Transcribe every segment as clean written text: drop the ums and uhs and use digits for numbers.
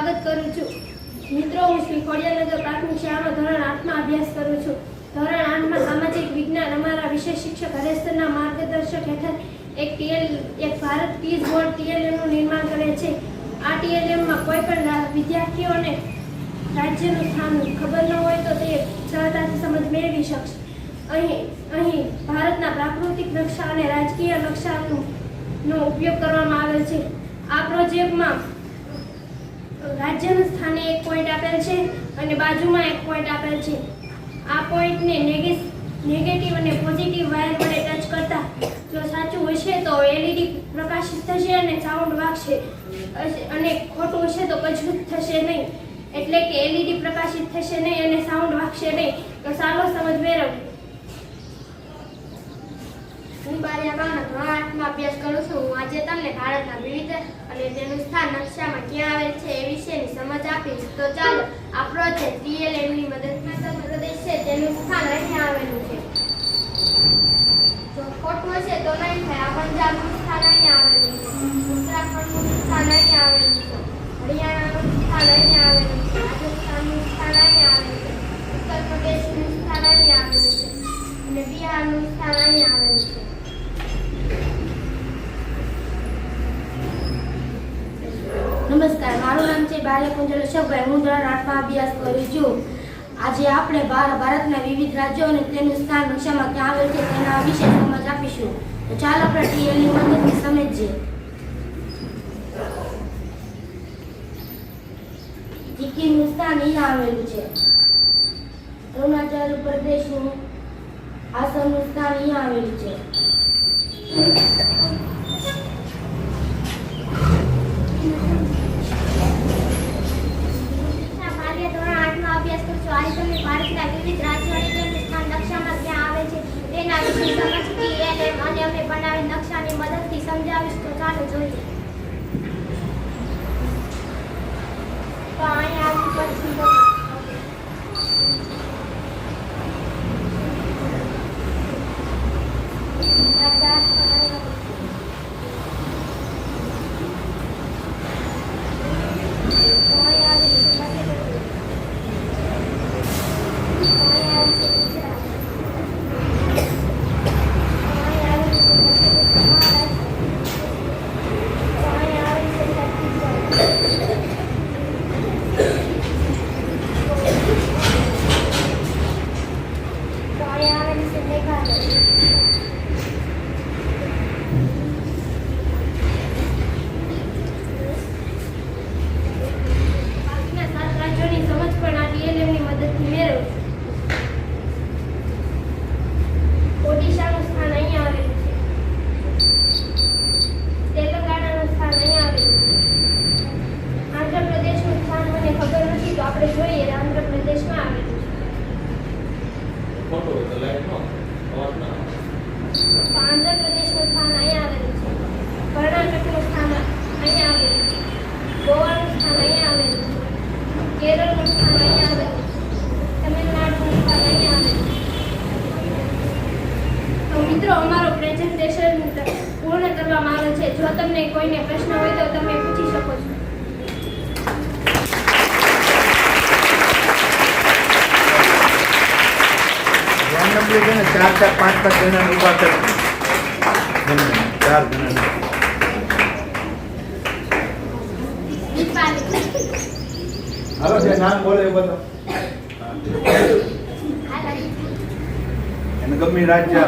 સ્વાગત કરું છું. મિત્રો, હું શ્રી ખોડિયારનગર પ્રાથમિક શાળામાં ધોરણ 8માં અભ્યાસ કરું છું. ધોરણ 8માં સામાજિક વિજ્ઞાન અમારા વિષય શિક્ષક હરેશના માર્ગદર્શક હેઠળ એક ભારત ક્વિઝ બોર્ડ TLMનું નિર્માણ કરે છે. આ TLMમાં કોઈ પણ વિદ્યાર્થીઓને રાજ્યનું સ્થાન ખબર ન હોય તો તે સરળતાથી સમજ મેળવી શકશે. અહીં ભારતના પ્રાકૃતિક નકશા અને રાજકીય નકશાનો ઉપયોગ કરવામાં આવેલ છે. આ પ્રોજેક્ટમાં રાજ્યના સ્થાને એક પોઈન્ટ આપેલ છે અને બાજુમાં એક પોઈન્ટ આપેલ છે. આ પોઈન્ટને નેગેટિવ અને પોઝિટિવ વાયર વડે ટચ કરતા જો સાચું હશે તો LED પ્રકાશિત થશે અને સાઉન્ડ વાગશે, અને ખોટું હશે તો કશું થશે નહીં. એટલે કે LED પ્રકાશિત થશે નહીં અને સાઉન્ડ વાગશે નહીં. તો ચાલો સમજ મેળવીએ. હું બારિયા ગામના ધોરણ 8માં અભ્યાસ કરું છું. હું આજે તમને ભારતના વિવિધ અને તેનું સ્થાન નકશામાં ક્યાં આવેલ છે એ વિશેની સમજ આપીશ. તો ચાલો આ પ્રોજેક્ટ TLMની મદદથી પ્રદેશ છે તેનું સ્થાન અહીં આવેલું છે. જો ખોટું હશે તો નહીં થાય. આ પંજાબનું સ્થાન અહીં આવેલું છે, ઉત્તરાખંડનું સ્થાન અહીં આવેલું છે, હરિયાણાનું સ્થાન અહીં આવેલું છે, રાજસ્થાનનું સ્થાન અહીં આવેલું છે, ઉત્તર પ્રદેશનું સ્થાન અહીં આવેલું છે અને બિહારનું સ્થાન અહીં આવેલું છે. નમસ્કાર, મારું નામ છે બારિયા કુંજલ અશોકભાઈ. હું ધોરણ 8માં અભ્યાસ કરું છું. આજે આપણે ભારતના વિવિધ રાજ્યો અને તેનું સ્થાન નકશામાં ક્યાં આવેલ છે તેના વિશે સમજ આપીશું. તો ચાલો આપણે TLની મદદથી સમજીએ. સિક્કિમનું સ્થાન અહીંયા આવેલું છે. અરુણાચલ પ્રદેશનું આસામનું સ્થાન અહીંયા આવેલું છે. આજે તમને ભારતના વિવિધ રાજ્યો અને તેમનું સ્થાન નકશામાં ક્યાં આવે છે તેના વિશે સમજતી TLM અને અમે બનાવેલ નકશાની મદદથી સમજાવીશ. તો ચાલો જોઈએ. તો અહીંયા આવી પછી આંધ્રપ્રદેશનું સ્થાન અહીંયા આવેલું છે, કર્ણાટકનું સ્થાન અહીંયા આવેલું છે, ગોવાનું સ્થાન અહીંયા આવેલું છે, કેરળનું સ્થાન અહીંયા આવેલું છે, તમિલનાડુનું સ્થાન અહીંયા આવેલું છે. તો મિત્રો, અમારો પ્રેઝન્ટેશન પૂર્ણ કરવામાં આવે છે. જો તમને કોઈને પ્રશ્ન હોય તો તમે પૂછી શકો છો. ચાર પાંચ જણા ઉભા કરો. 4 જણા. હાલો, જે નામ બોલે એ બધો એને ગમે રાજ્ય.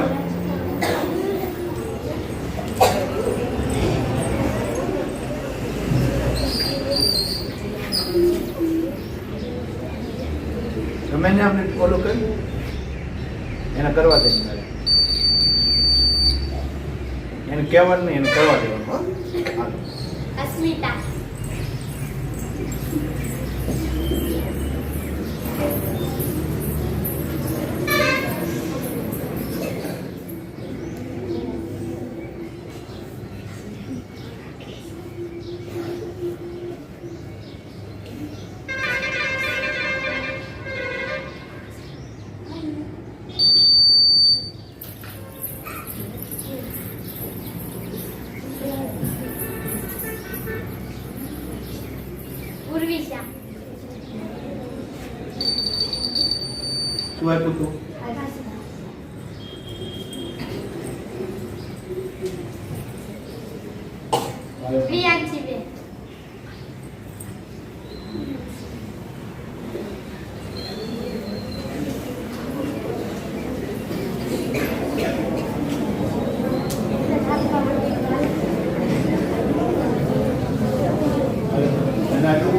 તમે ને આપણે ફોલો કરી એને કરવા દે, એને કહેવાનું નહીં, એને કરવા દેવાનું. અસ્મિતા. ઉર્વિશા. શું આપ્યું તું? પ્રિયાંશી બેન. એને આપ્યું?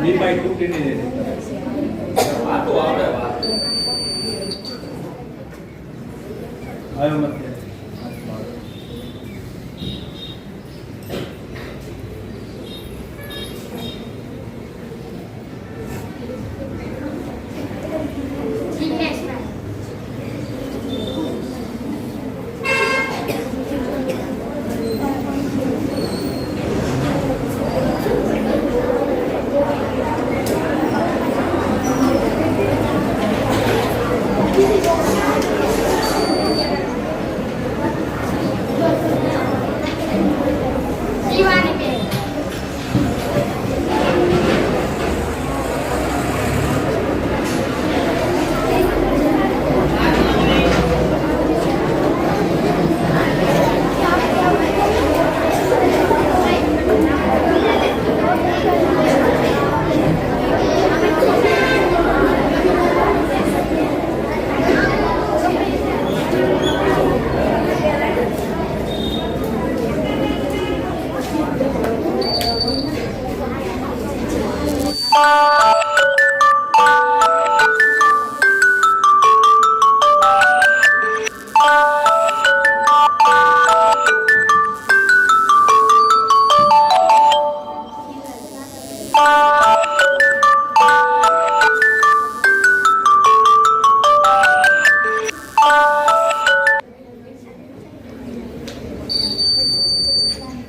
ડી બાય 2 ની દે. આ તો આવડે વાત. આયો મત. જિગ્નેશભાઈ. શિવાની બેન.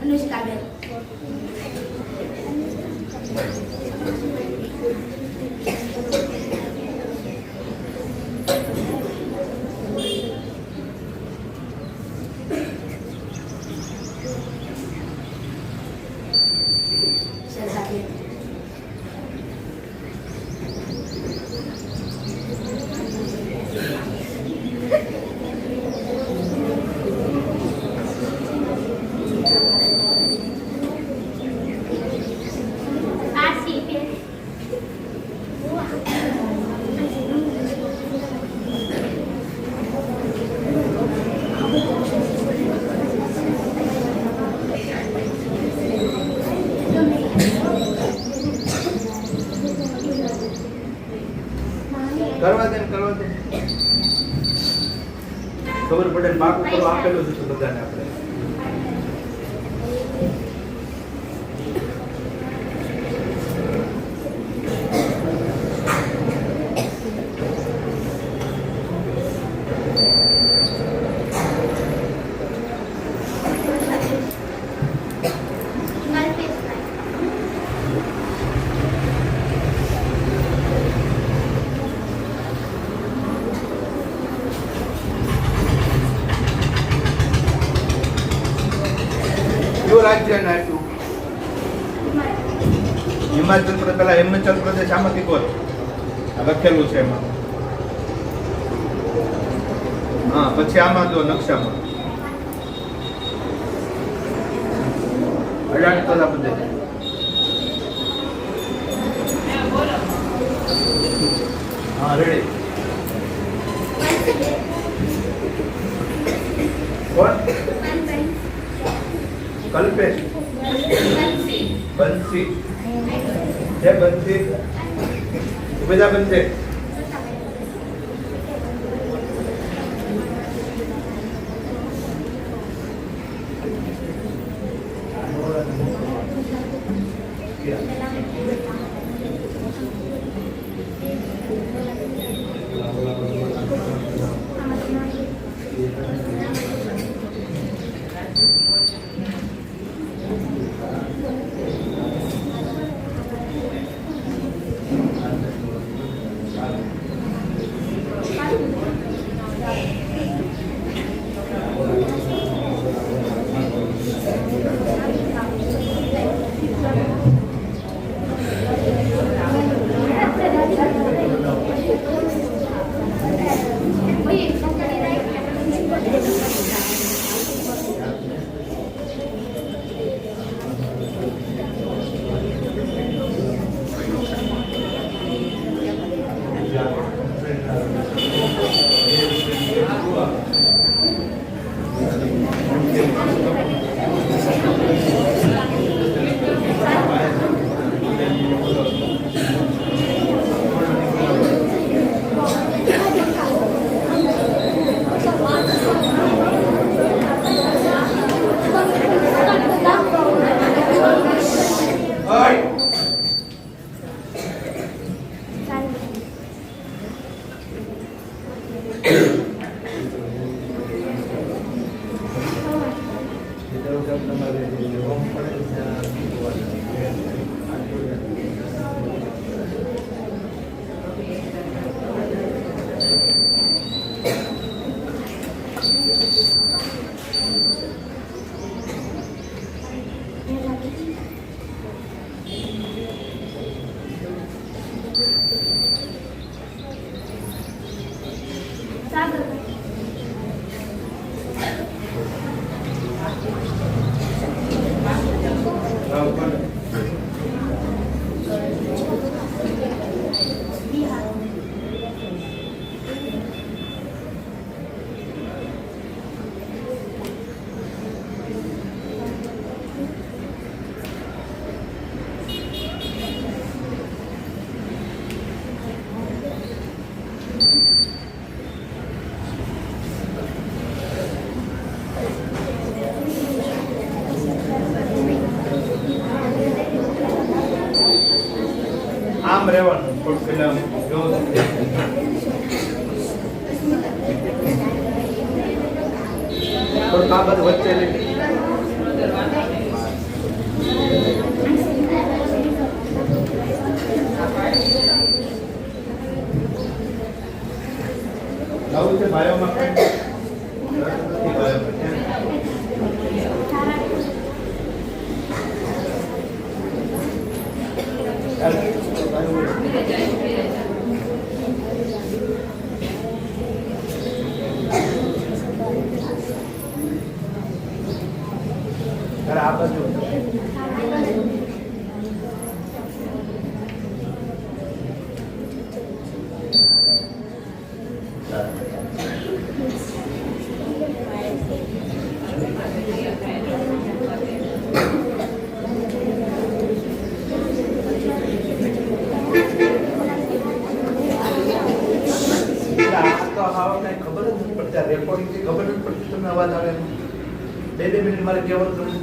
અનુષ્કા બેન. શ્રદ્ધા બેન. આરતી બેન. કરવા દે ને, કરવા દે. ખબર પડે ને પાકું કરો આપેલું છે તો બધાને આપણે. કયું રાજ્ય ને આપ્યું? હિમાચલ પ્રદેશ. પેલા હિમાચલ પ્રદેશ આમાંથી કોણ લખેલું છે એમાં? હા, પછી આમાં જો નકશામાં અડાડતલા બધે. હા, રેડી. કોણ? કલ્પેશ. બંસી. છે બંસી. બધા બંસે. આમ રહેવાનું થોડું પેલા થોડું આ બધું વચ્ચે લઈ લાવું છે ભાઈઓમાં આ બાજુ રેકોર્ડિંગ થી ખબર નથી પડતી તમને અવાજ આવે બે મિનિટ મારે કહેવાનું તમને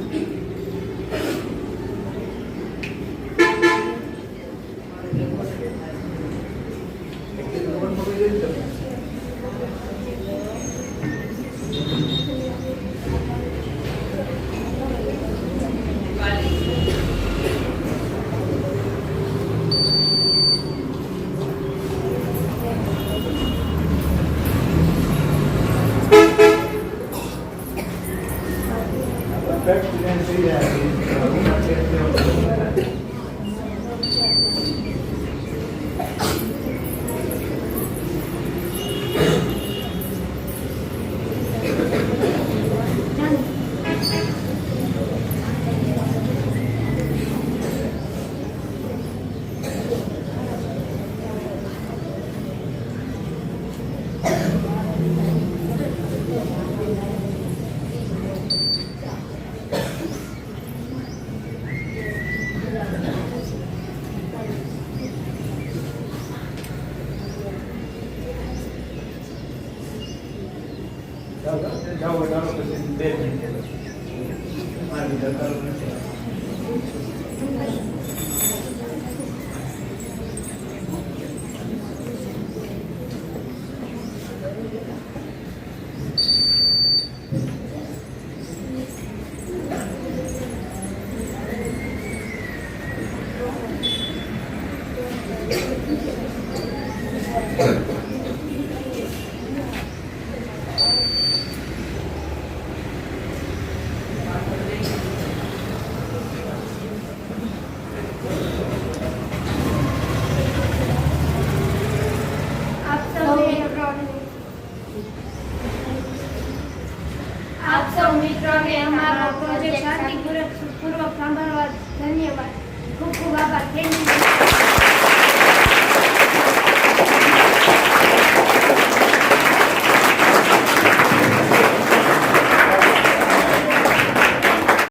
જાઓ જાઓ પછી 2 મિનિટ મારી જતા નથી આપ સૌ મિત્રોને અમારો પ્રોજેક્ટ શાંતિપૂર્વક સાંભળવા ધન્યવાદ. ખૂબ ખૂબ આભાર. Thank you.